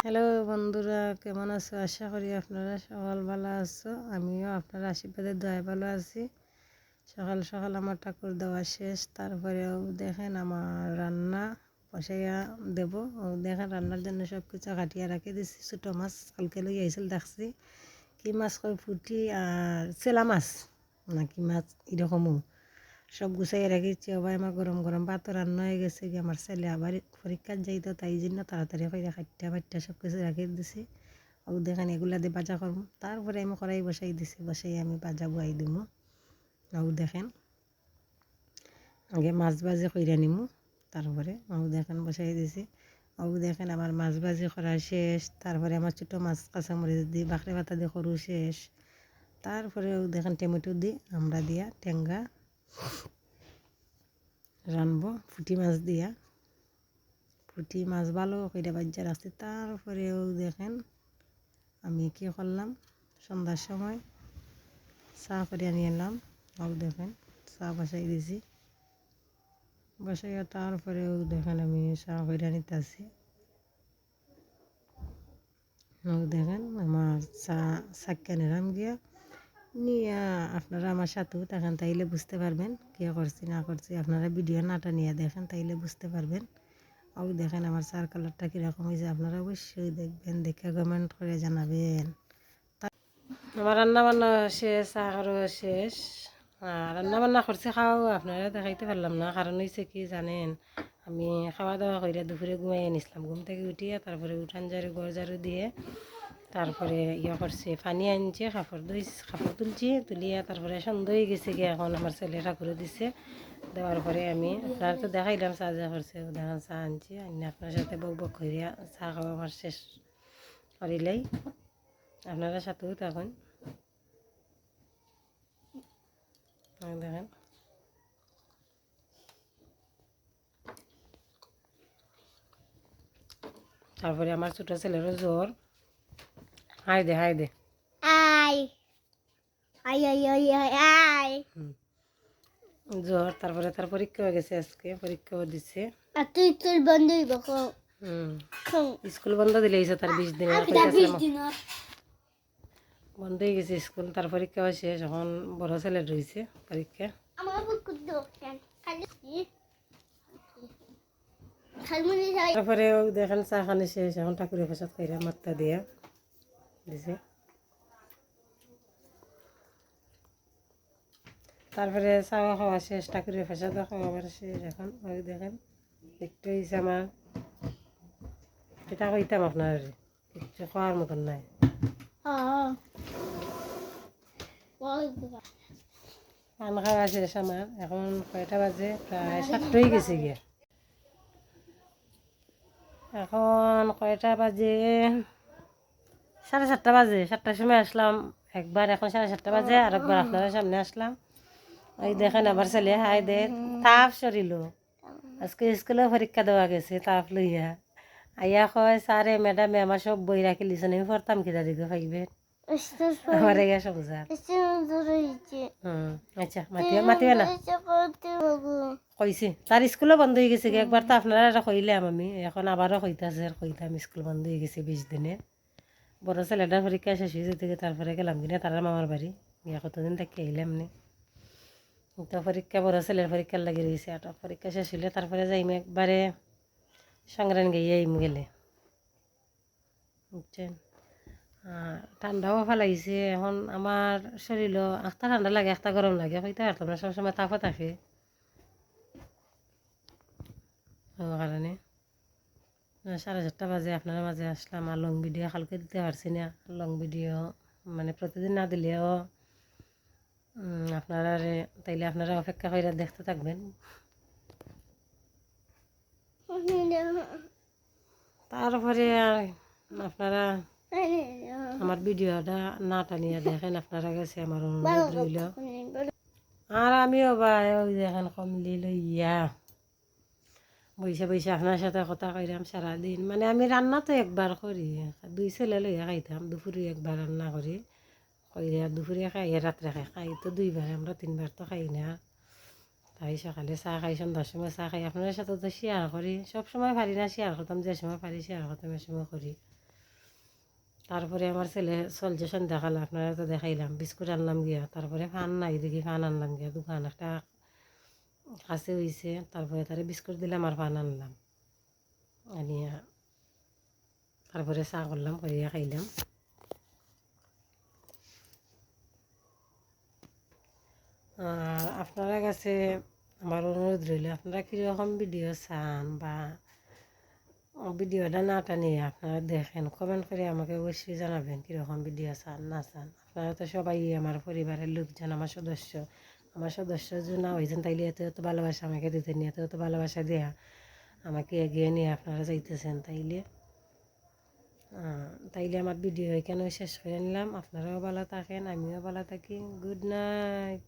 Hello বন্ধুরা, কেমন আছো? আশা করি আপনারা সকাল ভালো আছো। আমিও আপনার আশীর্বাদে দয়ায় ভালো আছি। সকাল সকাল আমার ঠাকুর দেওয়া শেষ, তারপরেও দেখেন আমার রান্না বসাইয়া দেব। দেখেন রান্নার জন্য সব কিছু কাটিয়ে রাখি দিচ্ছি। ছোটো মাছ কালকে লই আইছিল, দেখছি কি মাছ কই পুঁটি আর চেলা মাছ নাকি মাছ এরকমও সব গুছাই রাখিছি। আবার আমার গরম গরম ভাত রান্না হয়ে গেছে কি আমার ছেলে আবার পরীক্ষার যাইতো, তাই জন্য তাড়াতাড়ি করে খাইটা বাট্টা সব কিছু রাখি দিছি। ও দেখেন এগুলা দিয়ে বাজা করবো, তারপরে আমি কড়াই বসাই দিছি, বসাই আমি বাজা বুয়াই দিব। ও দেখেন আগে মাছ ভাজি কইরা নিমু, তারপরে ও দেখেন বসাই দিছি। ও দেখেন আমার মাছ ভাজি করা শেষ, তারপরে আমার ছোটো মাছ কাঁচামরিচ দিয়ে বাঁকড়ে পাতা দিয়ে করু শেষ। তারপরে ও দেখেন টমেটো দিই আমরা দিয়া টেঙ্গা রানবো পুঁটি মাছ দিয়া। পুঁটি মাছ ভালো করে বাজ্যা রাখছি। তারপরেও দেখেন আমি কি করলাম, সন্ধ্যার সময় চা করে নিয়ে এলাম। দেখেন চা বসাই দিছি, বসাইয়া তারপরেও দেখেন আমি চা করে নিতেছি। দেখেন আমার চা সাক্কা নিলাম গিয়া নিয়ে আপনারা আমার সাথেও থাকেন, তাইলে বুঝতে পারবেন কে করছি না করছি। আপনারা ভিডিও নাটা নিয়ে দেখেন, তাইলে বুঝতে পারবেন। দেখেন আমার চার কালারটা কীরকম হয়েছে, আপনারা অবশ্যই দেখবেন, দেখে কমেন্ট করে জানাবেন। আমার রান্না বান্না শেষ, চা খাওয়া শেষ। রান্না বান্না করছি, খাওয়াও আপনারা দেখাইতে পারলাম না, কারণ হয়েছে কি জানেন, আমি খাওয়া দাওয়া করে দুপুরে ঘুমাই আনিছিলাম। ঘুম থেকে উঠিয়ে তারপরে উঠান ঝাড়ু ঘর ঝাড়ু দিয়ে তারপরে করছে পানি আনছে, কাপড় তুলছি, তুলিয়া তারপরে সন্ধ্যা হয়ে গেছে গিয়ে। এখন আমার ছেলে ঠাকুরে দিছে, দেওয়ার পরে আমি আপনার তো দেখাইলাম চা যা করছে। দেখেন চা আনছি, আনি আপনার সাথে বক বক করিয়া চা খাওয়া আমার শেষ করিলেই আপনারা সাথেও তখন দেখেন তারপরে আমার ছোটো ছেলেরও জ্বর। হাই দে হাই দে আই আই আই আই আই আই জ্বর। তারপরে তার পরীক্ষা হয়ে গেছে, আজকে পরীক্ষাও দিচ্ছে। আর তুই তোর বন্ধ হইব স্কুল বন্ধ দিলে তার 20 দিন বন্ধ হয়ে গেছে স্কুল। তার পরীক্ষা শেষ, এখন বড় ছেলের রয়েছে পরীক্ষা। তারপরে দেখেন চা খানি শেষ, এখন ঠাকুরের প্রসাদ খাইরা মাত্তা দিয়া দিছে। তারপরে চাওয়া খাওয়া শেষ, ঠাকুরের প্রসাদ খাওয়াবার শেষ। এখন দেখেন একটু হয়েছে আমার, এটা কইতাম আপনার কিছু খাওয়ার মতন নাই। পান খাওয়া শেষ আমার। এখন কয়টা বাজে, প্রায় 7টা হয়ে গেছে গিয়া। এখন কয়টা বাজে, 7:30 বাজে। 7টার সময় আসলাম একবার, এখন 7:30 বাজে আর একবার আপনাদের সামনে আসলাম। ওই দেখেন আবার ছেলে হাই দে, তাপ সরিল। আজকে স্কুলে পরীক্ষা দেওয়া গেছে, তাপ লইয়া আইয়া কয় স্যারে ম্যাডামে আমার সব বই রাখি লিছেন, আমি পড়তাম কিতা দিকে পাইবেন আমার এগিয়া সংসার। আচ্ছা মাতিবে না কইছি, তার স্কুলও বন্ধ হয়ে গেছে। একবার তো আপনারা এটা কইলাম আমি, এখন আবারও কইতাছে আর কইতাম স্কুল বন্ধ হয়ে গেছে 20 দিনে। বড় ছেলেটার পরীক্ষা শেষ হয়েছে থেকে তারপরে গেলাম কিনা তারা মামার বাড়ি গিয়া কতদিন থেকে আইলাম নি। তো পরীক্ষা বড় ছেলের পরীক্ষার লাগি রয়েছে, আর পরীক্ষা শেষ হইলে তারপরে যাইম একবারে সংগ্রাম গিয়ে আইম গেলে, বুঝছেন। ঠান্ডাও ফেলাইছে। এখন আমার শরীরও একটা ঠান্ডা লাগে একটা গরম লাগে, হইতে পারতাম না, সবসময় তাপও থাকে কারণে। 7:30 বাজে আপনার মাঝে আসলাম। আর লং ভিডিও কালকে দিতে পারছি না, লং ভিডিও মানে প্রতিদিন না দিলেও আপনারা তাইলে আপনারা অপেক্ষা করে দেখতে থাকবেন। তারপরে আর আপনারা আমার ভিডিওটা না টানিয়া দেখেন, আপনারা গেছে আমার অনুরোধ রইল। আর আমিও বা ওই দেখেন কমলি লইয়া বইসা বইসা আপনার সাথে কথা কইরাম সারাদিন। মানে আমি রান্না তো একবার করি, 2 ছেলে লইয়া খাইতাম। দুপুরে একবার রান্না করি, কইরা দুপুরে খাই, রাত্রে খাই তো 2বার, আমরা 3বার তো খাই না। তাই সকালে চা খাই, সন্ধ্যার সময় চা খাই। আপনার সাথে তো শেয়ার করি, সব সময় পারি না শেয়ার করতাম, যে সময় পারি শেয়ার করতাম এ সময় করি। তারপরে আমার ছেলে চলছে সন্ধ্যাকাল, আপনারা তো দেখাইলাম, বিস্কুট আনলাম গিয়া, তারপরে ফান নাই দেখি ফান আনলাম গিয়া, দোকান একটা কাছে হইছে, তারপরে তারে বিস্কুট দিলাম আর ফান আনলাম আনিয়া, তারপরে চা করলাম, করিয়া খাইলাম। আর আপনারা কাছে আমার অনুরোধ রইল, আপনারা কীরকম ভিডিও চান বা ভিডিওটা না টানিয়ে আপনারা দেখেন, কমেন্ট করে আমাকে অবশ্যই জানাবেন কীরকম ভিডিও চান না চান। আপনারা তো সবাই আমার পরিবারের লোকজন, আমার সদস্য যদি না হয়েছেন তাইলে এত এত ভালোবাসা আমাকে দিতেন, এত এত ভালোবাসা দেয়া আমাকে এগিয়ে নিয়ে আপনারা যাইতেছেন, তাইলে আমার ভিডিও এখানে শেষ করে নিলাম। আপনারাও ভালো থাকেন, আমিও ভালো থাকি। Good night.